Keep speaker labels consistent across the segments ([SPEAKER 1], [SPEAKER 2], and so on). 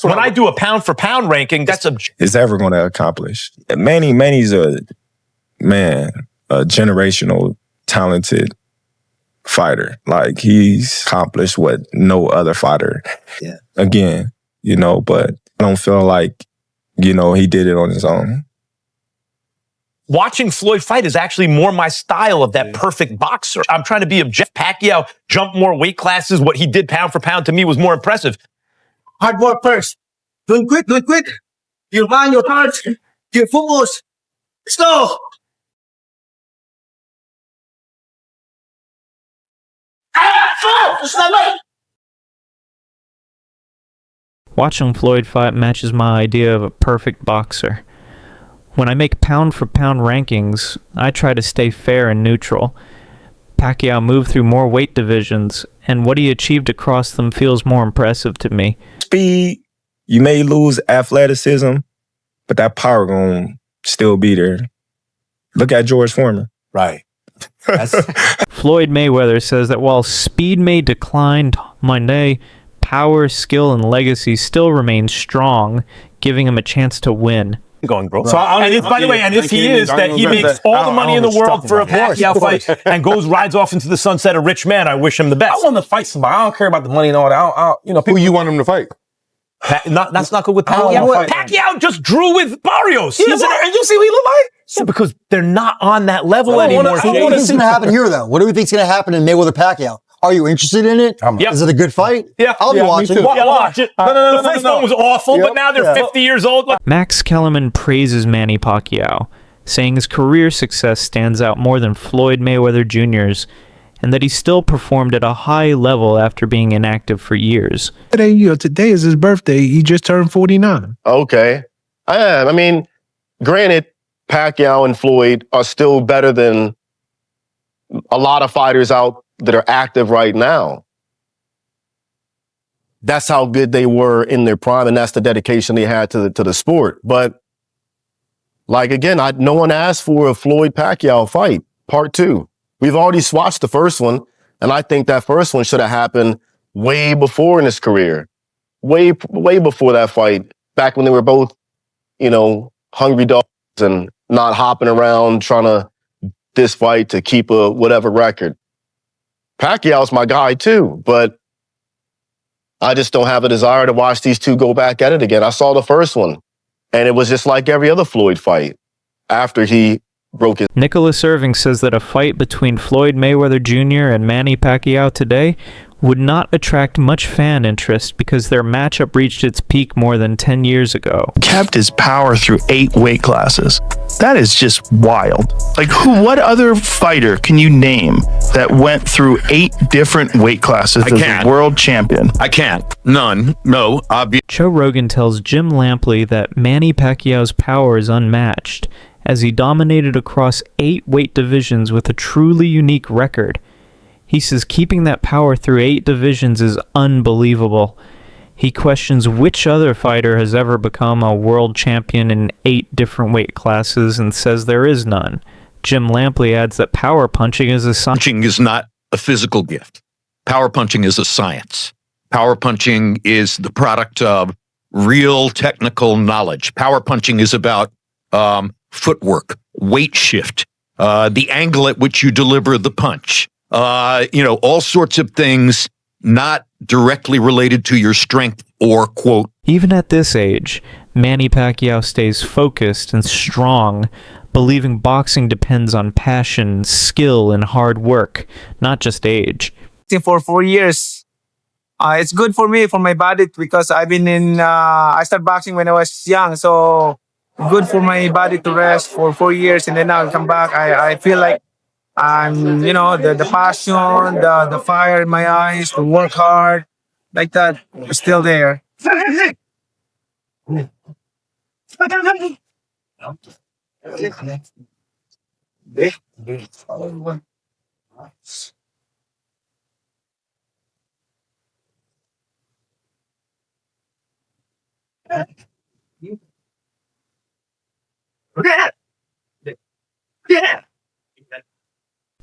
[SPEAKER 1] when I do a pound for pound ranking, that's
[SPEAKER 2] is ever going to accomplish. Manny's a generational talented fighter. Like, he's accomplished what no other fighter.
[SPEAKER 3] Yeah.
[SPEAKER 2] Again, but I don't feel like, he did it on his own.
[SPEAKER 1] Watching Floyd fight is actually more my style of that perfect boxer. I'm trying to be objective. Pacquiao jumped more weight classes. What he did pound for pound to me was more impressive.
[SPEAKER 3] Hard work first. Do it quick. Your mind, your heart, your focus. Let's go.
[SPEAKER 4] Watching Floyd fight matches my idea of a perfect boxer. When I make pound-for-pound rankings, I try to stay fair and neutral. Pacquiao moved through more weight divisions, and what he achieved across them feels more impressive to me.
[SPEAKER 2] Speed, you may lose athleticism, but that power gonna still be there. Look at George Foreman.
[SPEAKER 3] Right.
[SPEAKER 4] Floyd Mayweather says that while speed may decline Monday, power, skill, and legacy still remain strong, giving him a chance to win.
[SPEAKER 1] Going, bro.
[SPEAKER 3] Right.
[SPEAKER 1] So, by the way, if he is, that he makes all the money in the world for a Pacquiao fight and rides off into the sunset a rich man, I wish him the best.
[SPEAKER 5] I want to fight somebody. I don't care about the money and all that.
[SPEAKER 6] Who you want him to fight?
[SPEAKER 1] That's not good with Pacquiao. Pacquiao just drew with Barrios.
[SPEAKER 5] And you see what he look like?
[SPEAKER 1] Yeah, because they're not on that level anymore.
[SPEAKER 3] What do you think's going to happen here, though? What do we think's going to happen in Mayweather-Pacquiao? Are you interested in it? Is it a good fight?
[SPEAKER 1] Yeah.
[SPEAKER 3] I'll be watching.
[SPEAKER 1] Yeah, watch it. The first one was awful, but now they're 50 years old.
[SPEAKER 4] Max Kellerman praises Manny Pacquiao, saying his career success stands out more than Floyd Mayweather Jr.'s, and that he still performed at a high level after being inactive for years.
[SPEAKER 7] Today is his birthday. He just turned 49.
[SPEAKER 8] Okay. I mean, granted, Pacquiao and Floyd are still better than a lot of fighters out that are active right now. That's how good they were in their prime, and that's the dedication they had to the sport. But, like, again, no one asked for a Floyd-Pacquiao fight, part 2. We've already watched the first one, and I think that first one should have happened way before in his career. Way before that fight, back when they were both, hungry dogs and not hopping around trying to this fight to keep a whatever record. Pacquiao's my guy too, but I just don't have a desire to watch these two go back at it again. I saw the first one, and it was just like every other Floyd fight after he broke his...
[SPEAKER 4] Nicholas Irving says that a fight between Floyd Mayweather Jr. and Manny Pacquiao today would not attract much fan interest because their matchup reached its peak more than 10 years ago.
[SPEAKER 9] Kept his power through 8 weight classes. That is just wild. Like, what other fighter can you name that went through 8 different weight classes as a world champion?
[SPEAKER 10] I can't. None. No.
[SPEAKER 4] Joe Rogan tells Jim Lampley that Manny Pacquiao's power is unmatched, as he dominated across 8 weight divisions with a truly unique record. He says keeping that power through 8 divisions is unbelievable. He questions which other fighter has ever become a world champion in 8 different weight classes and says there is none. Jim Lampley adds that power punching is a science.
[SPEAKER 10] Punching is not a physical gift. Power punching is a science. Power punching is the product of real technical knowledge. Power punching is about footwork, weight shift, the angle at which you deliver the punch. All sorts of things not directly related to your strength or quote.
[SPEAKER 4] Even at this age, Manny Pacquiao stays focused and strong, believing boxing depends on passion, skill, and hard work, not just age.
[SPEAKER 11] For 4 years, it's good for me, for my body, because I've been I started boxing when I was young, so good for my body to rest for 4 years, and then now I come back. I feel like I'm, the passion, the fire in my eyes, to work hard, like that, is still there.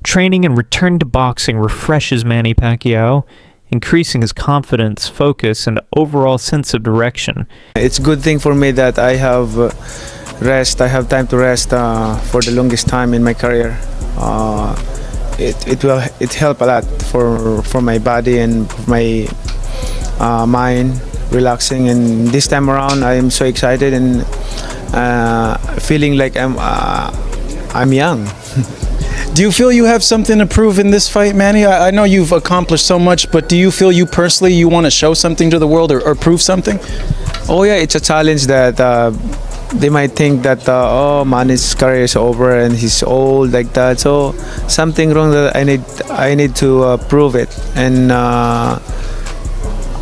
[SPEAKER 4] Training and return to boxing refreshes Manny Pacquiao, increasing his confidence, focus, and overall sense of direction.
[SPEAKER 11] It's a good thing for me that I have rest. I have time to rest for the longest time in my career. It help a lot for my body and my mind, relaxing. And this time around, I am so excited and feeling like I'm young.
[SPEAKER 6] Do you feel you have something to prove in this fight, Manny? I know you've accomplished so much, but do you feel you personally, you want to show something to the world or prove something?
[SPEAKER 11] Oh yeah, it's a challenge that they might think that Manny's career is over and he's old like that. So something wrong that I need to prove it, and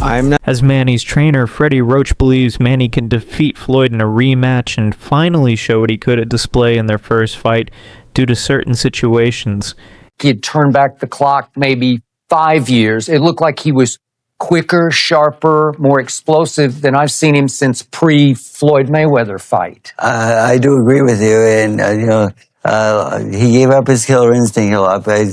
[SPEAKER 11] I'm not.
[SPEAKER 4] As Manny's trainer, Freddie Roach believes Manny can defeat Floyd in a rematch and finally show what he could at display in their first fight due to certain situations.
[SPEAKER 12] He had turned back the clock maybe 5 years. It looked like he was quicker, sharper, more explosive than I've seen him since pre-Floyd Mayweather fight.
[SPEAKER 13] I do agree with you, and he gave up his killer instinct a lot by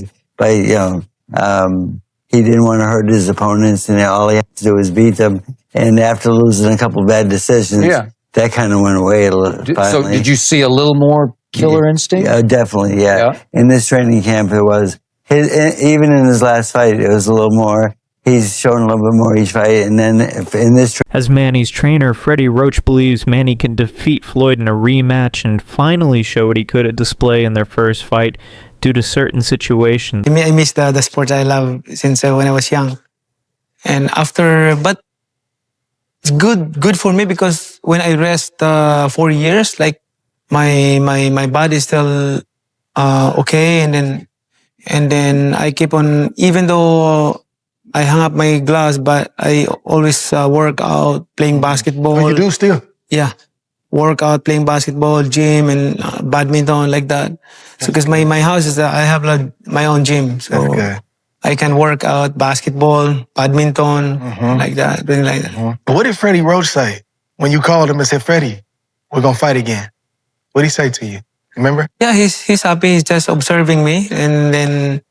[SPEAKER 13] he didn't want to hurt his opponents, and all he had to do was beat them. And after losing a couple bad decisions, that kind of went away a little.
[SPEAKER 12] So did you see a little more killer instinct?
[SPEAKER 13] Yeah, definitely, yeah. In this training camp, it was, even in his last fight, it was a little more. He's shown a little bit more each fight, and then in this...
[SPEAKER 4] As Manny's trainer, Freddie Roach believes Manny can defeat Floyd in a rematch and finally show what he could at display in their first fight due to certain situations.
[SPEAKER 11] I miss the sport I love since when I was young. And but it's good for me because when I rest 4 years, like my body is still okay, and then I keep on, even though I hung up my gloves, but I always work out, playing basketball.
[SPEAKER 3] Oh, you do still?
[SPEAKER 11] Yeah. Work out, playing basketball, gym, and badminton, like that. So, because my house is, I have my own gym. So I can work out, basketball, badminton, like that, doing like that.
[SPEAKER 3] But what did Freddie Roach say when you called him and said, Freddie, we're going to fight again? What did he say to you? Remember?
[SPEAKER 11] Yeah, he's happy. He's just observing me, and then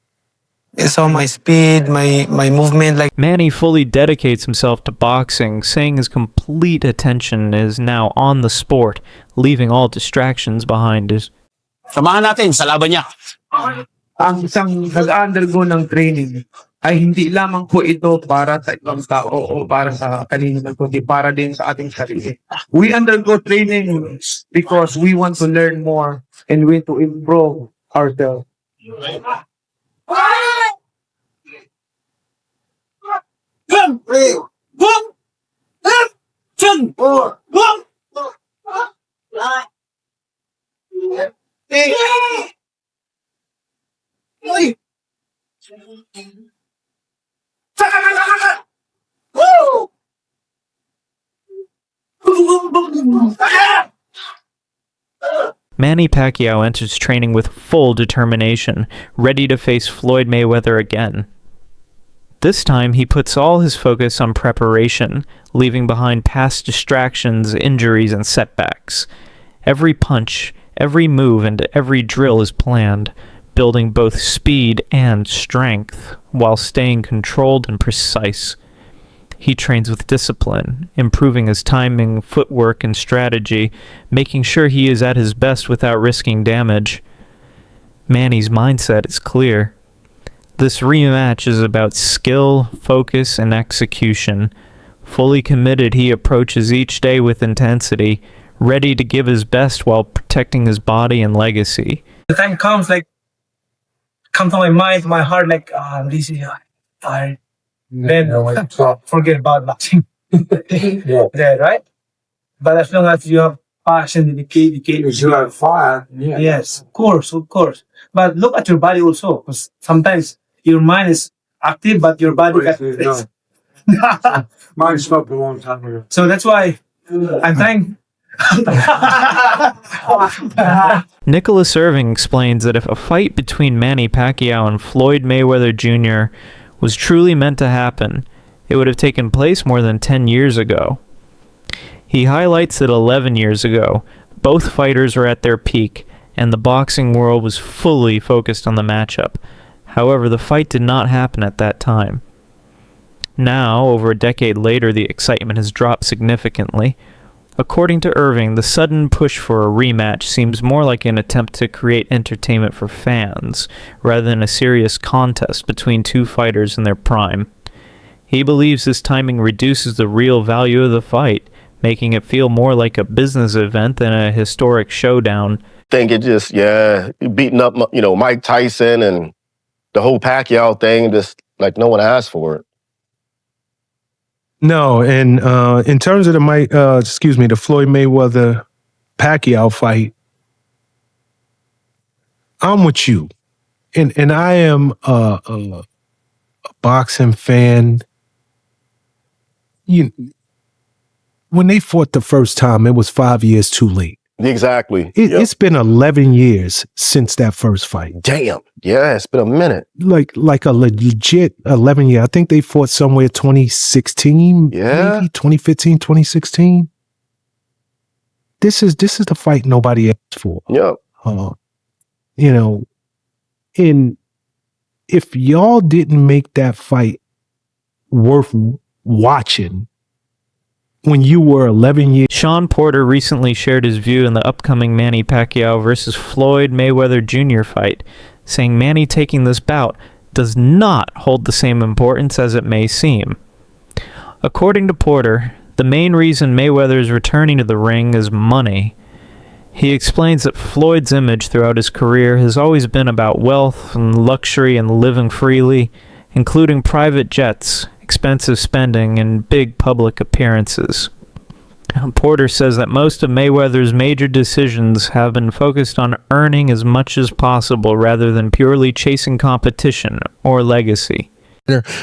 [SPEAKER 11] he saw my speed, my movement. Like
[SPEAKER 4] Manny fully dedicates himself to boxing, saying his complete attention is now on the sport, leaving all distractions behind us.
[SPEAKER 14] Samahan natin sa laban niya.
[SPEAKER 15] Ang isang nag-undergo ng training ay hindi lamang po ito para sa ibang tao o para sa kanino man, kundi para din sa ating sarili. We undergo training because we want to learn more and we want to improve ourselves.
[SPEAKER 4] Manny Pacquiao enters training with full determination, ready to face Floyd Mayweather again. This time, he puts all his focus on preparation, leaving behind past distractions, injuries, and setbacks. Every punch, every move, and every drill is planned, building both speed and strength, while staying controlled and precise. He trains with discipline, improving his timing, footwork, and strategy, making sure he is at his best without risking damage. Manny's mindset is clear. This rematch is about skill, focus, and execution. Fully committed, he approaches each day with intensity, ready to give his best while protecting his body and legacy.
[SPEAKER 15] The time comes to my mind, to my heart, I'm busy, tired. Then forget about boxing. Yeah, right? But as long as you have passion, dedication, you have fire. Yeah. Yes, of course. But look at your body also, because sometimes your mind is active, but your body is mine stopped a long time ago. So that's why I'm trying.
[SPEAKER 4] Nicholas Irving explains that if a fight between Manny Pacquiao and Floyd Mayweather Jr. was truly meant to happen, it would have taken place more than 10 years ago. He highlights that 11 years ago, both fighters were at their peak, and the boxing world was fully focused on the matchup. However, the fight did not happen at that time. Now, over a decade later, the excitement has dropped significantly. According to Irving, the sudden push for a rematch seems more like an attempt to create entertainment for fans, rather than a serious contest between two fighters in their prime. He believes this timing reduces the real value of the fight, making it feel more like a business event than a historic showdown.
[SPEAKER 8] I think it just, beating up, Mike Tyson and the whole Pacquiao thing, just like no one asked for it.
[SPEAKER 7] No, and in terms of the Floyd Mayweather Pacquiao fight, I'm with you, and I am a boxing fan. When they fought the first time, it was 5 years too late.
[SPEAKER 8] Exactly.
[SPEAKER 7] It's been 11 years since that first fight.
[SPEAKER 8] Damn. Yeah, it's been a minute.
[SPEAKER 7] Like a legit 11 year. I think they fought somewhere 2016, maybe 2015, 2016. This is the fight nobody asked for.
[SPEAKER 8] Yeah.
[SPEAKER 7] And if y'all didn't make that fight worth watching when you were 11 years.
[SPEAKER 4] Sean Porter recently shared his view in the upcoming Manny Pacquiao versus Floyd Mayweather Jr. fight, saying Manny taking this bout does not hold the same importance as it may seem. According to Porter, the main reason Mayweather is returning to the ring is money. He explains that Floyd's image throughout his career has always been about wealth and luxury and living freely, including private jets, expensive spending, and big public appearances. Porter says that most of Mayweather's major decisions have been focused on earning as much as possible rather than purely chasing competition or legacy.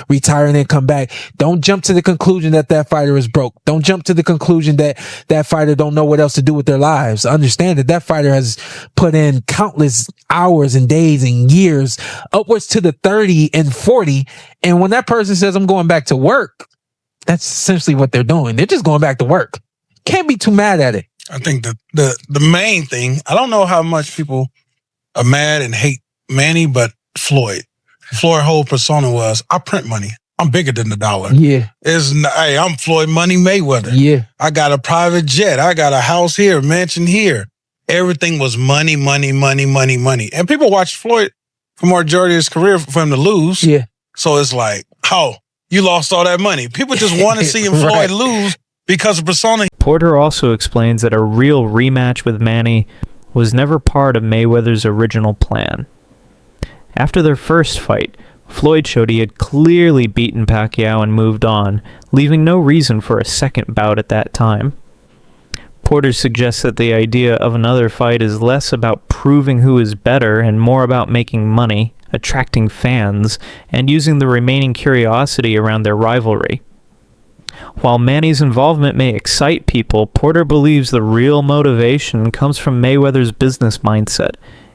[SPEAKER 16] Retire and then come back. Don't jump to the conclusion that that fighter is broke. Don't jump to the conclusion that that fighter don't know what else to do with their lives. Understand that that fighter has put in countless hours and days and years, upwards to the 30 and 40. And when that person says, I'm going back to work, that's essentially what they're doing. They're just going back to work. Can't be too mad at it.
[SPEAKER 17] I think the main thing, I don't know how much people are mad and hate Manny, but Floyd's whole persona was, I print money. I'm bigger than the dollar.
[SPEAKER 16] Yeah.
[SPEAKER 17] Hey, I'm Floyd Money Mayweather.
[SPEAKER 16] Yeah.
[SPEAKER 17] I got a private jet. I got a house here, mansion here. Everything was money, money, money, money, money. And people watched Floyd for majority of his career for him to lose.
[SPEAKER 16] Yeah.
[SPEAKER 17] So it's like, oh, you lost all that money. People just want to see
[SPEAKER 16] Right.
[SPEAKER 17] Floyd lose because of persona.
[SPEAKER 4] Porter also explains that a real rematch with Manny was never part of Mayweather's original plan. After their first fight, Floyd showed he had clearly beaten Pacquiao and moved on, leaving no reason for a second bout at that time. Porter suggests that the idea of another fight is less about proving who is better and more about making money, attracting fans, and using the remaining curiosity around their rivalry. While Manny's involvement may excite people, Porter believes the real motivation comes from Mayweather's business mindset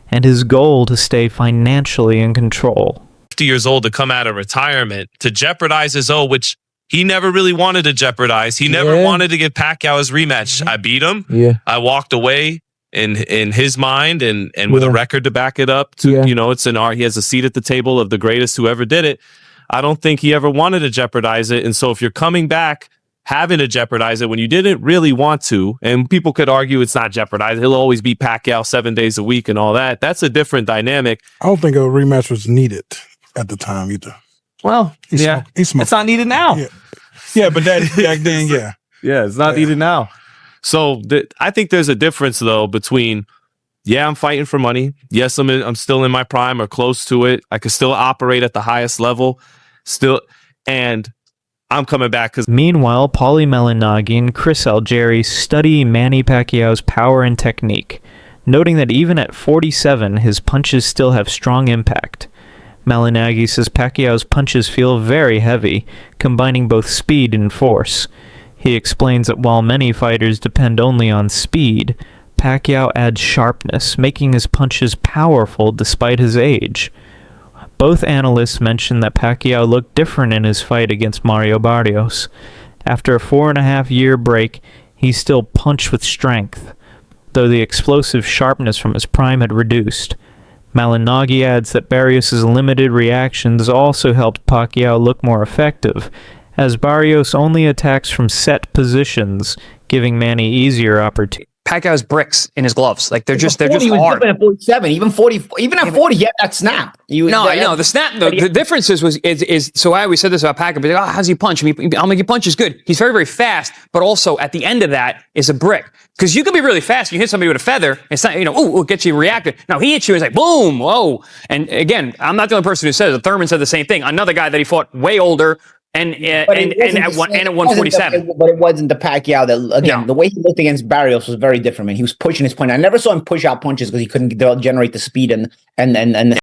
[SPEAKER 4] and his goal to stay financially in control.
[SPEAKER 18] 50 years old to come out of retirement to jeopardize his own, which he never really wanted to jeopardize. He never wanted to give Pacquiao his rematch. I beat him.
[SPEAKER 16] Yeah.
[SPEAKER 18] I walked away in his mind and with a record to back it up. He has a seat at the table of the greatest who ever did it. I don't think he ever wanted to jeopardize it. And so if you're coming back having to jeopardize it when you didn't really want to, and people could argue it's not jeopardized, he'll always beat Pacquiao 7 days a week and all that. That's a different dynamic.
[SPEAKER 17] I don't think a rematch was needed at the time either.
[SPEAKER 18] Well, it's not needed now.
[SPEAKER 17] Yeah, but that back then, yeah.
[SPEAKER 18] Yeah, it's not needed now. So I think there's a difference, though, between, I'm fighting for money. Yes, I'm still in my prime or close to it. I can still operate at the highest level and I'm coming back because...
[SPEAKER 4] Meanwhile, Paulie Malignaggi and Chris Algieri study Manny Pacquiao's power and technique, noting that even at 47, his punches still have strong impact. Malignaggi says Pacquiao's punches feel very heavy, combining both speed and force. He explains that while many fighters depend only on speed, Pacquiao adds sharpness, making his punches powerful despite his age. Both analysts mentioned that Pacquiao looked different in his fight against Mario Barrios. After a 4.5-year break, he still punched with strength, though the explosive sharpness from his prime had reduced. Malignaggi adds that Barrios' limited reactions also helped Pacquiao look more effective, as Barrios only attacks from set positions, giving Manny easier opportunities.
[SPEAKER 19] Pacquiao has bricks in his gloves. Like they're just
[SPEAKER 20] He was
[SPEAKER 19] hard.
[SPEAKER 20] different at 47, even 40, even at 40, yeah, that snap.
[SPEAKER 19] The snap. The difference is. So I always said this about Pacquiao. But how's he punch? I'm like, he punches good. He's very, very fast. But also at the end of that is a brick. Because you can be really fast. You hit somebody with a feather. It's not, it gets you reacted. Now he hits you. It's like boom, whoa. And again, I'm not the only person who says it. Thurman said the same thing. Another guy that he fought way older. And at 147.
[SPEAKER 20] But it wasn't the Pacquiao that, again, the way he looked against Barrios was very different, man. He was pushing his punch. I never saw him push out punches because he couldn't generate the speed and